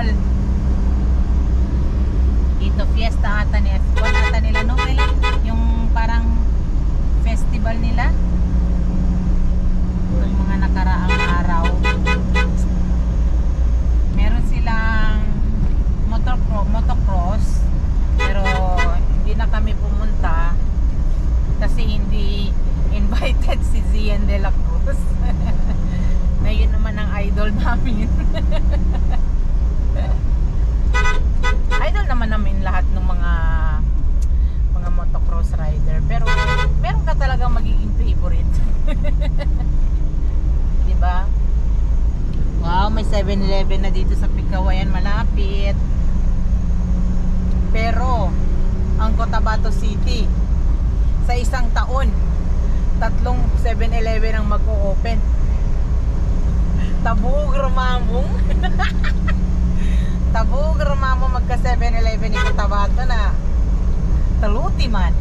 Mall. Ito fiesta ata ni F1 ata nila, no? Kailan? Yung parang festival nila. Yung mga nakaraang araw. Meron silang motocross. Pero hindi na kami pumunta kasi hindi invited si Zian de la Cruz. Na yun naman ang idol namin. Idol naman namin lahat ng mga motocross rider, pero meron ka talagang magiging favorite. Diba? Wow, may 7-Eleven na dito sa Pigcawayan, malapit. Pero ang Cotabato City sa isang taon 3 7-Eleven ang mag-o-open. Tabug Ramamong. Tabug Ramamong magka 7-Eleven ni Cotabato na taluti man.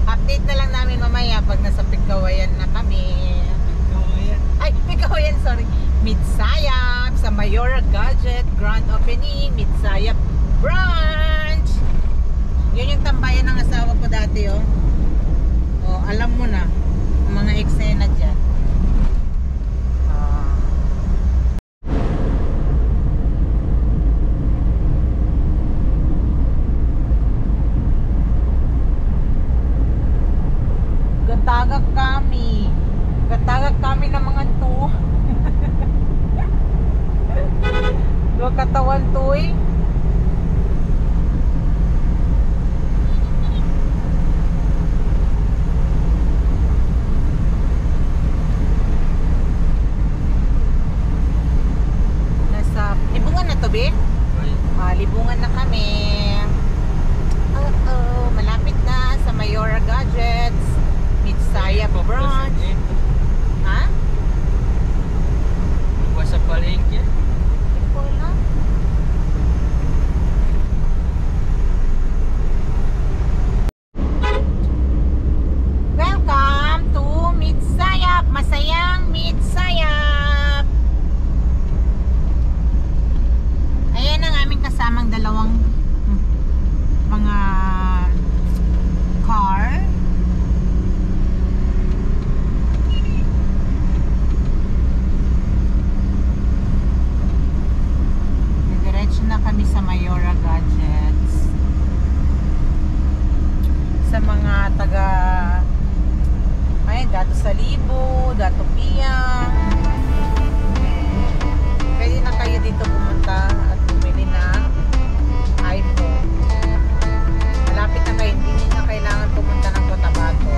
Update na lang namin mamaya pag nasa Pigcawayan na kami. Ay, Pigcawayan, sorry. Midsayap sa Mayora Gadget Grand Opening, Midsayap Branch. Yun yung tambayan ng asawa ko dati, oh. Oh, alam mo na ang mga eksena dyan. Gatagak kami ng mga to. Dua katawan tuy. Nasa libungan na to, be? Libungan na kami. Malapit na sa Mayora Gadgets Midsayap Branch. Ha? Bukas sa palengke. Wala. Welcome to Midsayap, masayang Midsayap. Ayan ang aming kasamang dalawang mga car. Diretso na kami sa Mayora Gadgets. Sa mga taga Dato Salibo, Dato Pia. Pwede na kayo dito pumunta at bumili ng iPhone. Malapit na kayo, hindi na kailangan pumunta ng Cotabato.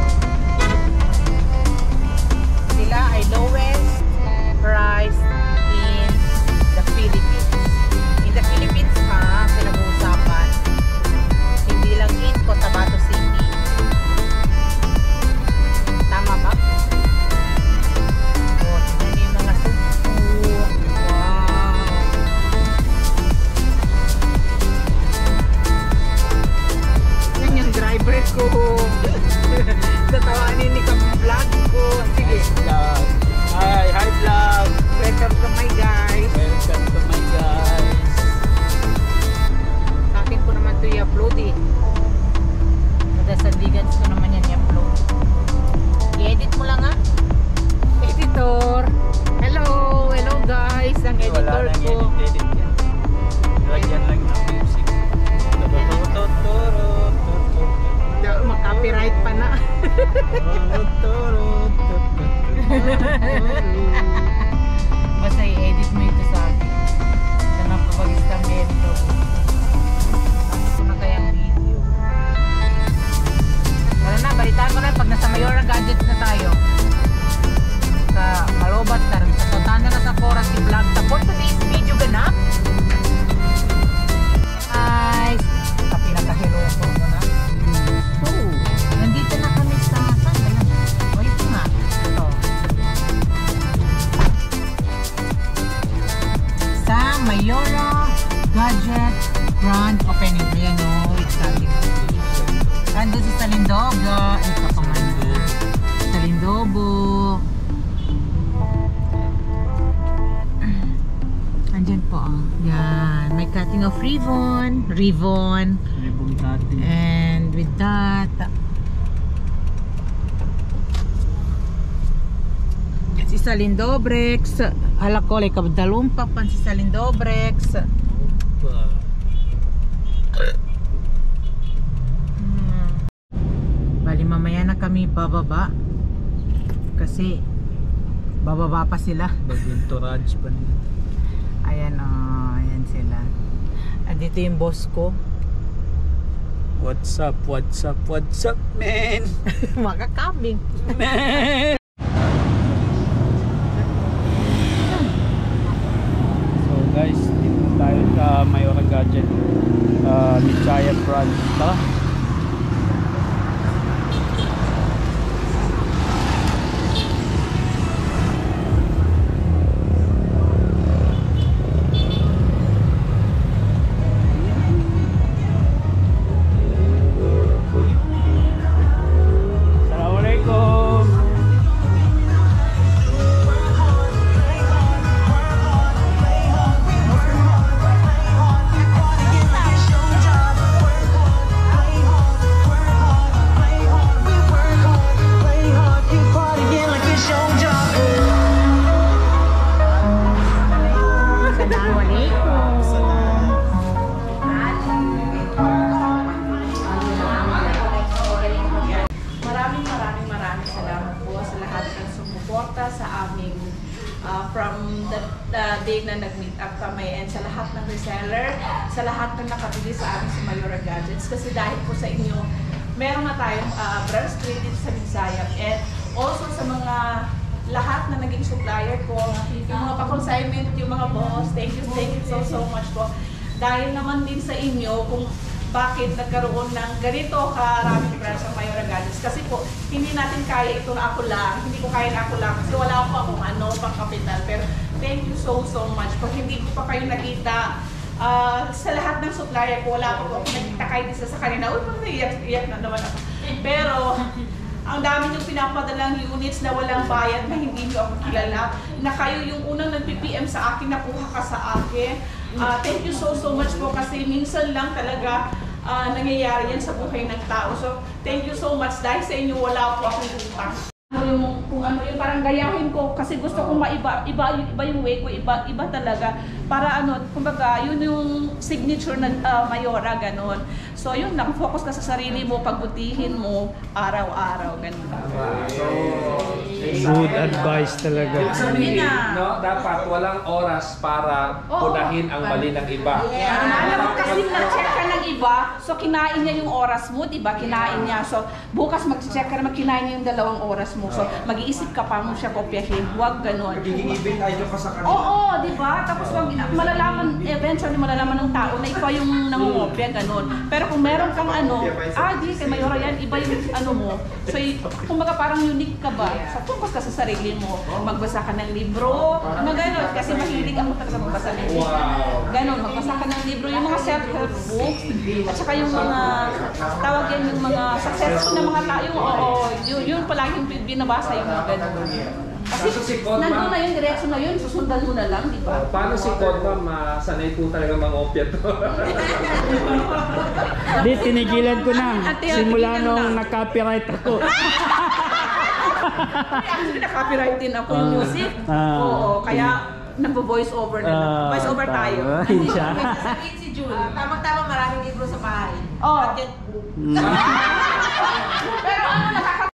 Sila ay lowest price in the Philippines. In the Philippines pa, pinag-uusapan. Hindi lang in Cotabato City. Tama ba? O, tignan niyo yung mga sumpu. Wow! Yan yung driver ko. Tatawanin ni vlog ko. Sige. Hi vlog. Welcome to my guys. Welcome to my guys. Sa akin ko naman ito i-upload eh. Madasandigan ko naman yan i-upload. I-edit mo lang ha. Editor. Hello. Hello guys. Ang editor Wala ko. nang edit yan. Lagyan lang ng music. Mag-copyright pa na. Basta i-edit mo ito sa akin. Sa napapag-istamento. Tapos ko na kayang video. Wala na, balitaan ko na pag nasa Mayora Gadgets na tayo. Sa Malobat na rin. Sa tanda na sa Cora si vlog. Tapos today's video ganap. Guys, sa pinaka-hero ko na. Oh, nandito na kami sa saan? O ito nga. Ito. Sa Mayora Gadget Grand Opening. Ayan o, exciting. Nandun sa Salindogo. Ito pa man. Salindogo. Andyan po ah. Yan, may cutting of ribbon. Ribbon cutting. And with that, si Salindobrex. Hala ko, like kabdalumpak pan si Salindobrex. Bali mamaya na kami bababa. Kasi bababa pa sila. Bagong Torrance pa nila. Ayan ayan sila. At dito yung boss ko. What's up, man? Makakambing. Man! So guys, dito tayo sa Mayora Gadget. Nichaya branch. Tara! Maraming salamat po sa lahat ng sumuporta sa aming from the day na nag-meet up kami, and sa lahat ng reseller, sa lahat ng nakabili sa amin sa Mayora Gadgets, kasi dahil po sa inyo meron na tayong branch dito sa Visayas, and also sa mga lahat na naging supplier ko, yung mga pa-consignment, yung mga boss, thank you so much po, dahil naman din sa inyo kung bakit nagkaroon ng ganito karaming branch ng Mayora Gadgets. Kasi po, hindi natin kaya ito na ako lang, hindi ko kaya na ako lang kasi wala akong pang kapital. Pero thank you so much. Pag hindi ko pa kayo nakita, sa lahat ng supplier ko, wala pa po ako nakita kayo isa sa kanina. Uy, parang iyak na naman ako. Pero, ang dami yung pinapadalang units na walang bayad na hindi nyo ako kilala, na kayo yung unang nag-PPM sa akin, nakuha ka sa akin. Thank you so much po, kasi minsan lang talaga nangyayari yan sa buhay ng tao. So, thank you so much. Dahil sa inyo, wala po akong utang. Kung ano yung parang gayahin ko, kasi gusto kong iba yung way ko, iba talaga. Para kumbaga, yun yung signature ng Mayora, ganon. So yun lang, focus ka sa sarili mo, pagbutihin mo, araw-araw, ganon. Good advice talaga. Ibig sabihin, no, dapat walang oras para punahin ang mali ng iba. Alam mo kasi nag-check ka ng iba, so kinain niya yung oras mo, diba? Kinain niya. So bukas mag-check ka naman, kinain niya yung 2 oras mo. So mag-iisip ka pa mo siya kopyahin, huwag ganon. Magiging event idol ka sa kanila. Oo, diba? Tapos eventually malalaman ng tao na ikaw yung nangungopya, ganon. Pero kung meron kang di kay Mayora yan, iba yung mo. So kumbaga parang unique ka ba? So focus ka sa sarili mo, magbasa ka ng libro, ganon. Kasi mahilig ako talaga magbasa ng libro. Ganon, magbasa ka ng libro, yung mga self-help books, at saka yung mga, tawag yan yung mga successful na mga tao, yun palaging binabasa yung mga ganon. Kasi nandun na yun, direksyon na yun, susundan mo na lang, di ba? Paano si Kodmam, sanay po talaga mangopya to? Di, tinigilan ko na. Simula nung nag-copyright ako. Actually, na-copyright din ako yung music. Oo, kaya nagpo-voice over na lang. Voice over tayo. Hindi siya. Sabihin si June, tamang-tamang maraming libro sa bahay. Budget book. Pero nakakapagod.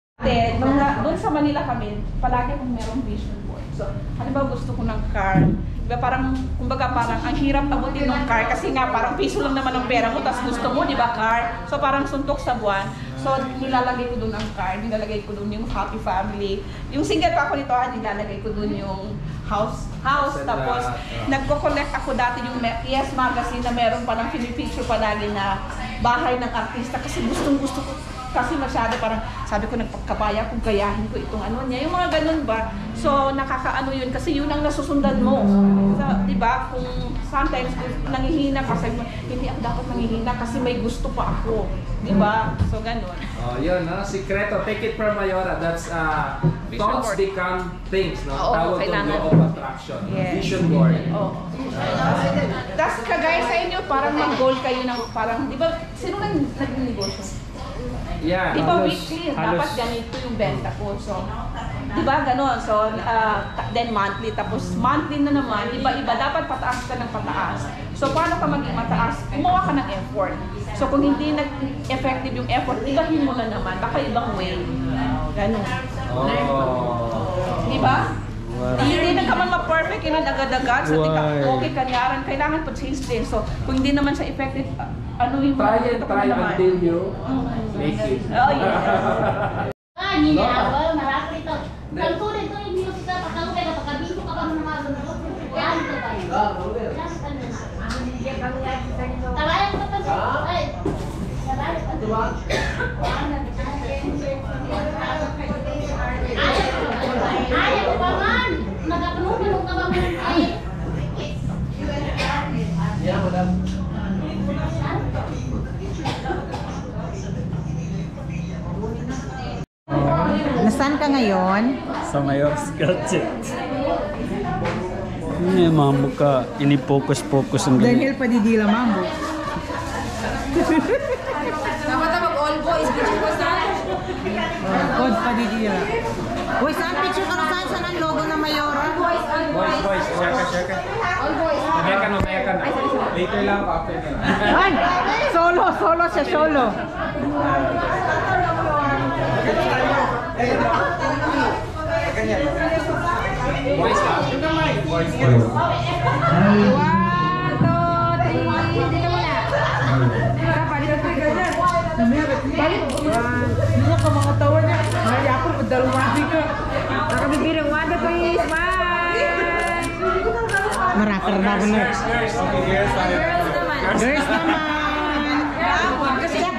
Doon sa Manila kami, palagi kung merong vision board. So, halimbawa gusto ko ng car. Diba parang, kumbaga parang ang hirap abutin ng car kasi nga parang piso lang naman ang pera mo, tapos gusto mo, di ba, car? So parang suntok sa buwan. So nilalagay ko doon ang car, nilalagay ko doon yung happy family. Yung single pa ako nito, nilalagay ko doon yung house. Tapos nagko-collect ako dati yung Yes Magazine na meron pa ng feature palagi na bahay ng artista kasi gustong-gusto ko kasi masyado parang sabi ko nagpagkabaya kung gayahin ko itong ano niya, yung mga ganun ba. So nakakaano yun kasi yun ang nasusundan mo. So, di ba? Kung sometimes kung nangihina kasi hindi ako dapat nangihina kasi may gusto pa ako, di ba? So ganun. Oh, yun, no? Sikreto. Take it from Mayora. That's thoughts board. become things, no? Oo, Tawag doon kailangan. law of attraction. Yes. Vision board. Oh. Tapos kagaya sa inyo, parang mag-goal kayo ng parang, di ba, sino nag-negosyo? Yeah. Di ba Halos- weekly, halos- dapat ganito yung benta ko. So, di ba ganon? So, then monthly. Tapos monthly na naman, iba-iba. Dapat pataas ka ng pataas. So, paano ka maging mataas? Gumawa ka ng effort. So, kung hindi nag-effective yung effort, ibahin mo na naman. Baka ibang way. Ganon. Oh. Di ba? Hindi na ka man ma-perfect, yun ang agad-agad. So, Why? okay kanyaran, kailangan pa change din. So, kung hindi naman siya effective, ano yung Try and try naman. until you make it. Oh, yeah. Hindi na ako, marami ito. Kalkulin ko yung music na pagkalukay na pagkabiso ka pa ng mga lulunod. Yan ito tayo. Yan ito na. Tarayan ko pa siya. Ay, tarayan pa siya. Ayaw ko pa man. Nagkapunong ka ba mo? Ay. Yeah, madam. Nasaan ka ngayon? Sa Mayor's Gadget. Hindi, mambo ka. Ini-focus-focus ang ganyan. Daniel Padidila Mambo. Dapat na mag-all boys, picture ko sa God Padidila. Uy, saan picture ka na saan ang logo ng Mayora? Boys, share ka. all boys. Mamaya ka na. Later lang, after ka na. Ay! Solo siya, solo. Boys ka. Boys. Hindi ka mga tawa niya. Maya ako, madalumari ka. Nakabibirang wada to is Marakar na ako na. Girls naman. Girls naman. Second.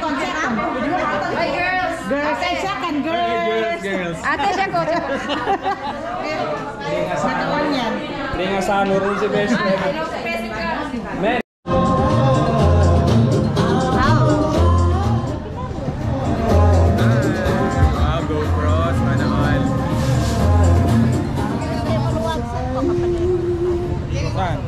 Bye girls. Girls. Second, girls. Ate siya ko. Natawan yan. Hindi nga sa ano rin si Best Friend. Men. GoPros, ano naman. Saan?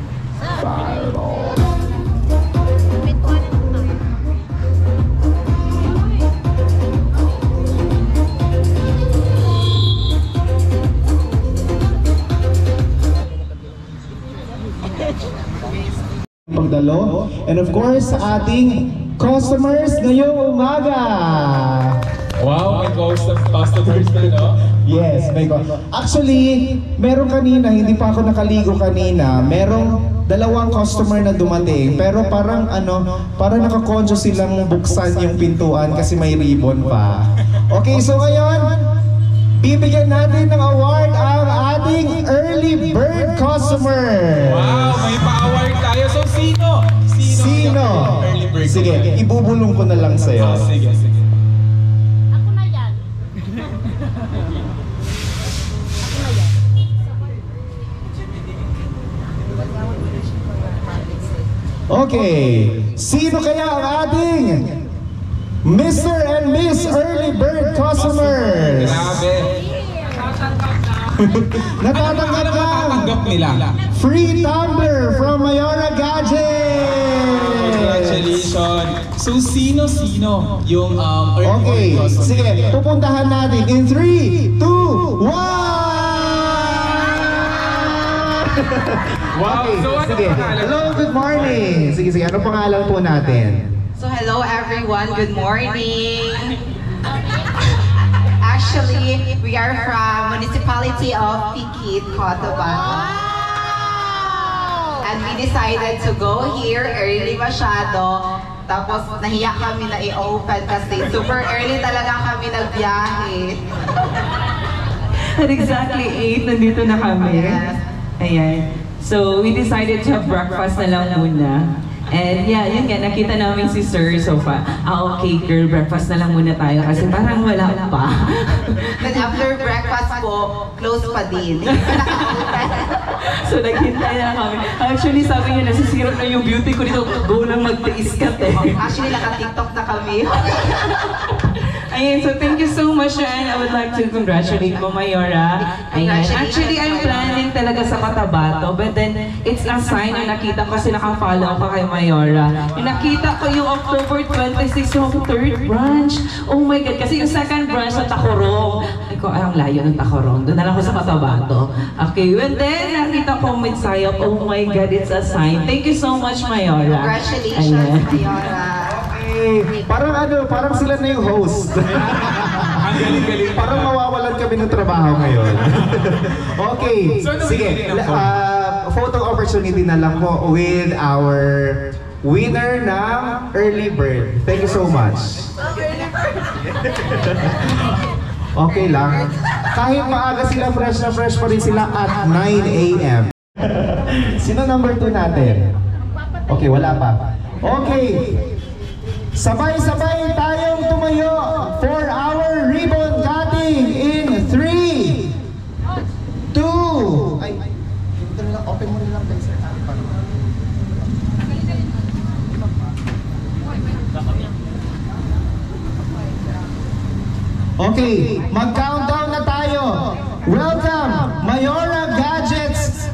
Pagdalo. And of course, sa ating customers ngayong umaga. Wow, may customers na, no? Yes, may actually, meron kanina, hindi pa ako nakaligo kanina, merong dalawang customer na dumating, pero parang parang nakakonso silang buksan yung pintuan kasi may ribbon pa. Okay, so ngayon, bibigyan natin ng award ang ating early bird customer. Wow, may pa-award tayo. So, sino? Sino? Early bird. Sige, ibubulong ko na lang sa'yo. Sige. Ako na yan. Okay, sino kaya ang ating Mr. and Miss Early Bird customers? Grabe. Natatanggap ka Tanggap nila. free tumbler from Mayora Gadget! Congratulations. So, sino yung early Okay, bird customer? sige, pupuntahan natin in 3, 2, 1! Wow, so ano Sige, pangalan? hello, good morning! Sige, ano pangalan po natin? So hello everyone, good morning. Actually, we are from municipality of Piquet, Cotabato. And we decided to go here early masyado. Tapos nahiya kami na i-open kasi super early talaga kami nagbiyahe. At exactly 8, nandito na kami. Yes. Ayan. So, we decided to have breakfast na lang muna. And yeah, yun nga, nakita namin si Sir. So, okay girl, breakfast na lang muna tayo kasi parang wala pa. Then after breakfast po, close pa din. So, naghintay na kami. Actually, sabi niya, nasisirap na yung beauty ko dito. Go lang magtiis ka, te. Actually, naka-TikTok na kami. Ayan, so thank you so much, and I would like to congratulate mo, Mayora. Ayan. Actually, I'm planning talaga sa Cotabato, but then it's a sign na nakita ko kasi naka-follow ka kay Mayora. Yung nakita ko yung October 26 yung third branch. Oh my God, kasi yung second branch sa Tacorong. Ay ko, ang layo ng Tacorong. Doon na lang ako sa Cotabato. Okay, and then nakita ko Midsayap. Oh my God, it's a sign. Thank you so much, Mayora. Congratulations, Ayan. Mayora. Parang parang sila na yung host. Ang galing-galing. Parang mawawalan kami ng trabaho ngayon. Okay, So, ano sige. bibili ng Photo opportunity na lang po with our winner ng Early Bird. Thank you so much. Okay lang. Kahit maaga sila, fresh na fresh pa rin sila at 9 a.m. Sino number 2 natin? Okay, wala pa. Okay. Sabay-sabay tayong tumayo for our ribbon cutting in 3, 2, ay, open mo na lang guys. Okay, mag-countdown na tayo. Welcome, Mayora Gadgets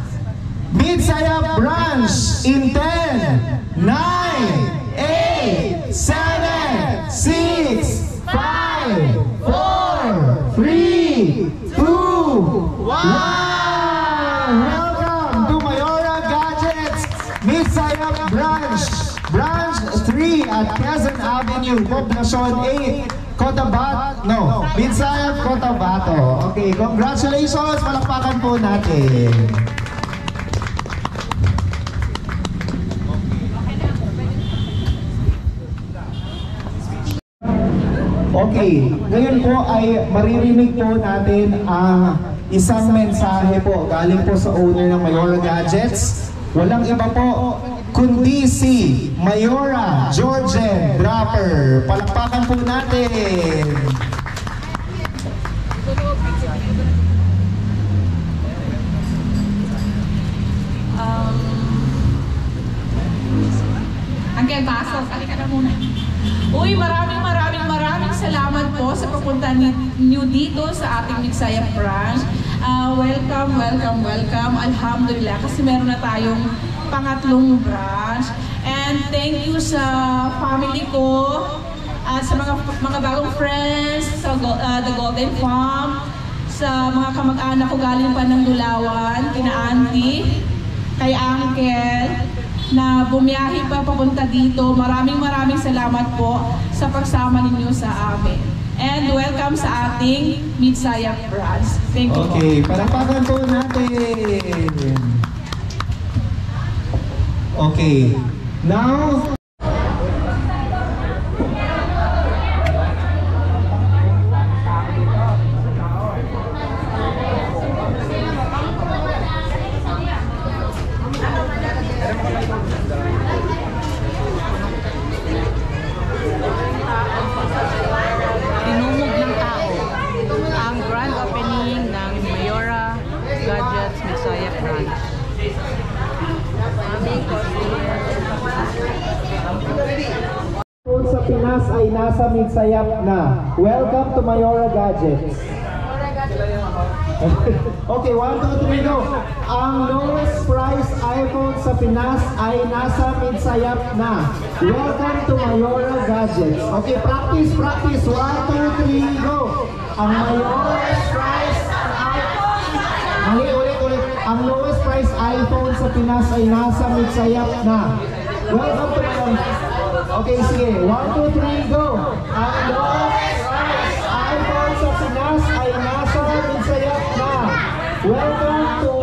Midsayap Branch in 10, 9, 8, 7, 6, 5, 4, 3, 2, 1! Welcome to Mayora Gadgets Midsayap Branch 3 at Quezon Avenue, Poblacion 8, Cotabato, Midsayap, Cotabato. Okay, congratulations! Palakpakan po natin. Okay, ngayon po ay maririnig po natin ang isang mensahe po galing po sa owner ng Mayora Gadgets. Walang iba po kundi si Mayora Georgen Draper. Palakpakan po natin. Angel Basos, halika na muna. Uy, maraming salamat po sa papunta niyo dito sa ating Midsayap branch. Welcome. Alhamdulillah, kasi meron na tayong pangatlong branch. And thank you sa family ko, sa mga bagong friends, sa The Golden Farm, sa mga kamag-anak ko galing pa ng Lulawan, kina auntie, kay uncle, na bumiyahe pa papunta dito. Maraming salamat po sa pagsama ninyo sa amin. And welcome sa ating Midsayap branch. Thank you. Okay, palakpakan po natin. Okay, now Tinumog ng tao ang grand opening ng Mayora Gadgets Midsayap branch. sa Pinas ay nasa Midsayap na. Welcome to Mayora Gadgets. Okay, 1, 2, 3, go! Ang lowest price iPhone sa Pinas ay nasa Midsayap na. Welcome to Mayora Gadgets. Okay, practice. 1, 2, 3, go! Ang lowest price iPhone... Ulit. Ang lowest price iPhone sa Pinas ay nasa Midsayap na. Welcome to Mayora. Okay, sige. 1, 2, 3, go! Ang lowest price iPhone sa Pinas ay nasa Midsayap na. Welcome to...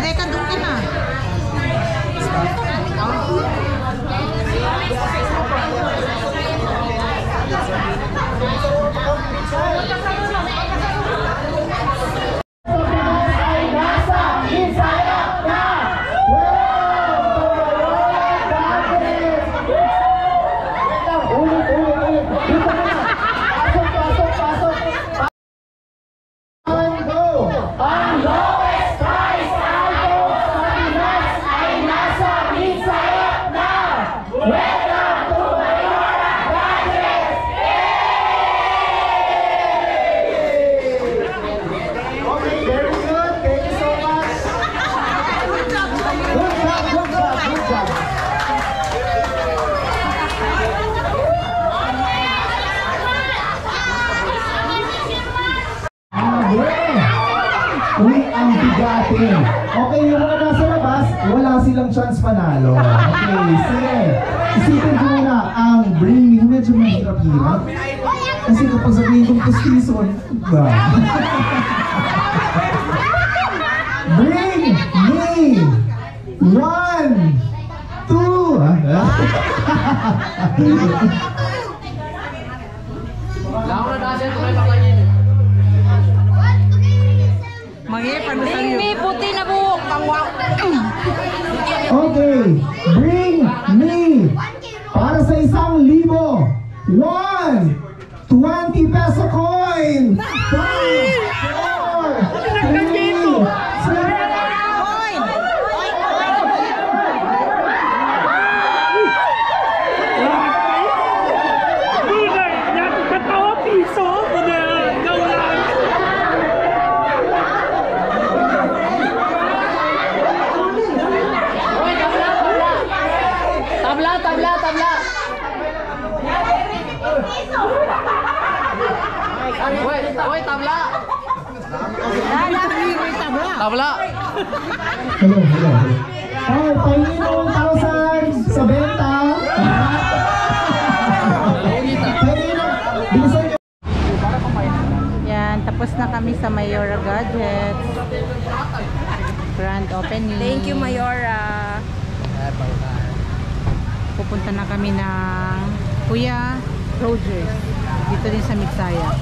Teka, doon ka na. Uy, ang bigatin. Okay, yung mga nasa labas, wala silang chance panalo. Okay, sige. Isipin ko muna ang bring me. Medyo mahirap-hirap. Kasi kapag sabihin kong pustiso, ba? Bring me 1, 2. May puti na buhok. Okay, bring me para sa 1,000. 20 peso coin. 5, 4, 3, Hello. Oh, pahingin mo 1,000 sa benta. Pahingin mo. Bilisan nyo. Yan, tapos na kami sa Mayora Gadgets. Grand opening. Thank you, Mayora. Pupunta na kami ng Kuya Rogers. Dito din sa Mitsaya.